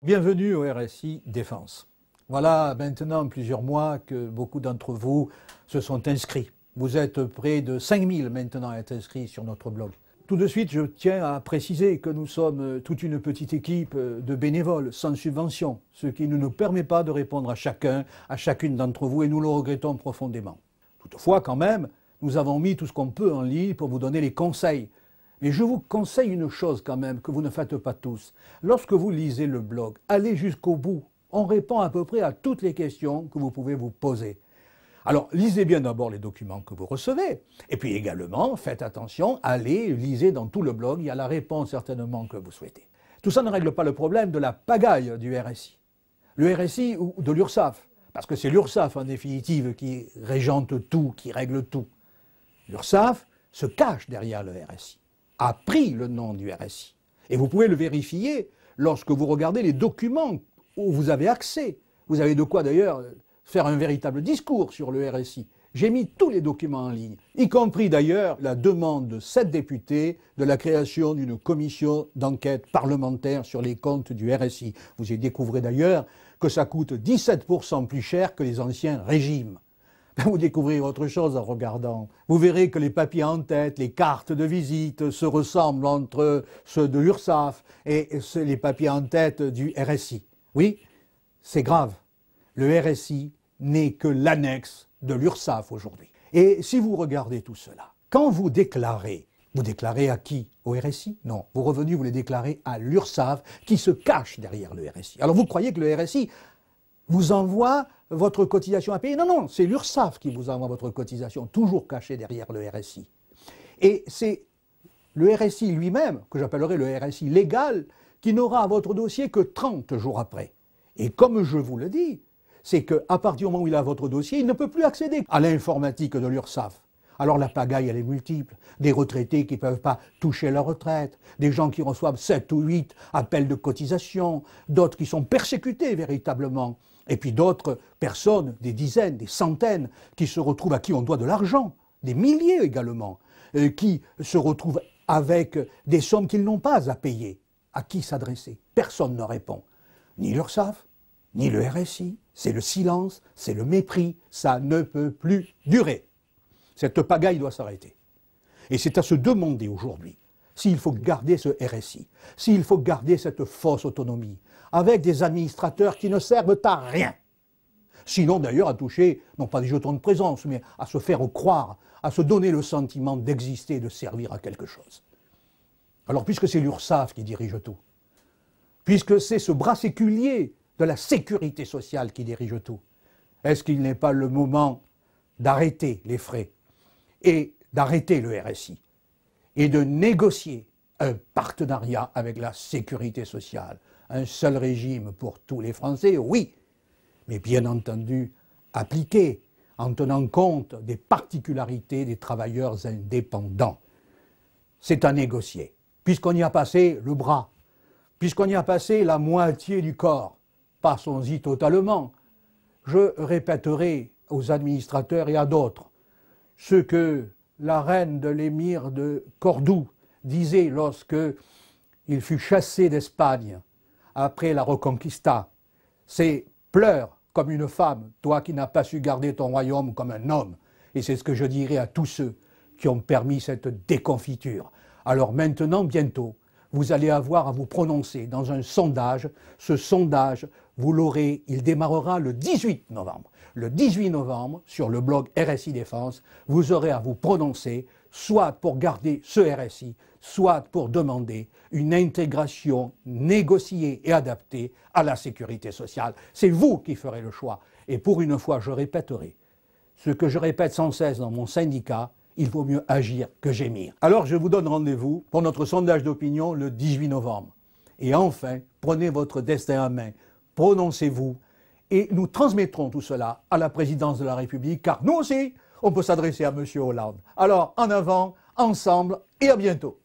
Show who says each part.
Speaker 1: Bienvenue au RSI Défense. Voilà maintenant plusieurs mois que beaucoup d'entre vous se sont inscrits. Vous êtes près de 5000 maintenant à être inscrits sur notre blog. Tout de suite, je tiens à préciser que nous sommes toute une petite équipe de bénévoles sans subvention, ce qui ne nous permet pas de répondre à chacune d'entre vous et nous le regrettons profondément. Toutefois, quand même, nous avons mis tout ce qu'on peut en ligne pour vous donner les conseils. Mais je vous conseille une chose quand même que vous ne faites pas tous. Lorsque vous lisez le blog, allez jusqu'au bout. On répond à peu près à toutes les questions que vous pouvez vous poser. Alors, lisez bien d'abord les documents que vous recevez. Et puis également, faites attention, lisez dans tout le blog, il y a la réponse certainement que vous souhaitez. Tout ça ne règle pas le problème de la pagaille du RSI. Le RSI ou de l'URSSAF, parce que c'est l'URSSAF en définitive qui régente tout, qui règle tout. L'URSSAF se cache derrière le RSI. A pris le nom du RSI. Et vous pouvez le vérifier lorsque vous regardez les documents où vous avez accès. Vous avez de quoi d'ailleurs faire un véritable discours sur le RSI. J'ai mis tous les documents en ligne, y compris d'ailleurs la demande de 7 députés de la création d'une commission d'enquête parlementaire sur les comptes du RSI. Vous y découvrez d'ailleurs que ça coûte 17% plus cher que les anciens régimes. Vous découvrirez autre chose en regardant. Vous verrez que les papiers en tête, les cartes de visite se ressemblent entre ceux de l'URSSAF et les papiers en tête du RSI. Oui, c'est grave. Le RSI n'est que l'annexe de l'URSSAF aujourd'hui. Et si vous regardez tout cela, quand vous déclarez à qui? Au RSI? Non, vos revenus, vous les déclarez à l'URSSAF qui se cache derrière le RSI. Alors vous croyez que le RSI vous envoie votre cotisation à payer? Non, non, c'est l'URSSAF qui vous envoie votre cotisation, toujours cachée derrière le RSI. Et c'est le RSI lui-même, que j'appellerais le RSI légal, qui n'aura à votre dossier que 30 jours après. Et comme je vous le dis, c'est qu'à partir du moment où il a votre dossier, il ne peut plus accéder à l'informatique de l'URSSAF. Alors la pagaille, elle est multiple. Des retraités qui ne peuvent pas toucher leur retraite, des gens qui reçoivent 7 ou 8 appels de cotisation, d'autres qui sont persécutés véritablement, et puis d'autres personnes, des dizaines, des centaines, qui se retrouvent à qui on doit de l'argent, des milliers également, qui se retrouvent avec des sommes qu'ils n'ont pas à payer. À qui s'adresser? Personne ne répond. Ni l'URSSAF, ni le RSI. C'est le silence, c'est le mépris. Ça ne peut plus durer. Cette pagaille doit s'arrêter. Et c'est à se demander aujourd'hui s'il faut garder ce RSI, s'il faut garder cette fausse autonomie, avec des administrateurs qui ne servent à rien. Sinon d'ailleurs à toucher, non pas des jetons de présence, mais à se faire croire, à se donner le sentiment d'exister et de servir à quelque chose. Alors puisque c'est l'URSSAF qui dirige tout, puisque c'est ce bras séculier de la sécurité sociale qui dirige tout, est-ce qu'il n'est pas le moment d'arrêter les frais et d'arrêter le RSI et de négocier un partenariat avec la sécurité sociale? Un seul régime pour tous les Français, oui, mais bien entendu appliqué en tenant compte des particularités des travailleurs indépendants. C'est à négocier, puisqu'on y a passé le bras, puisqu'on y a passé la moitié du corps. Passons-y totalement. Je répéterai aux administrateurs et à d'autres ce que la reine de l'émir de Cordoue disait lorsque il fut chassé d'Espagne après la Reconquista. C'est « pleure comme une femme, toi qui n'as pas su garder ton royaume comme un homme ». Et c'est ce que je dirai à tous ceux qui ont permis cette déconfiture. Alors maintenant, bientôt, vous allez avoir à vous prononcer dans un sondage. Ce sondage, vous l'aurez, il démarrera le 18 novembre. Le 18 novembre, sur le blog RSI Défense, vous aurez à vous prononcer, soit pour garder ce RSI, soit pour demander une intégration négociée et adaptée à la sécurité sociale. C'est vous qui ferez le choix. Et pour une fois, je répéterai ce que je répète sans cesse dans mon syndicat: il vaut mieux agir que gémir. Alors je vous donne rendez-vous pour notre sondage d'opinion le 18 novembre. Et enfin, prenez votre destin en main, prononcez-vous, et nous transmettrons tout cela à la présidence de la République, car nous aussi, on peut s'adresser à M. Hollande. Alors, en avant, ensemble, et à bientôt.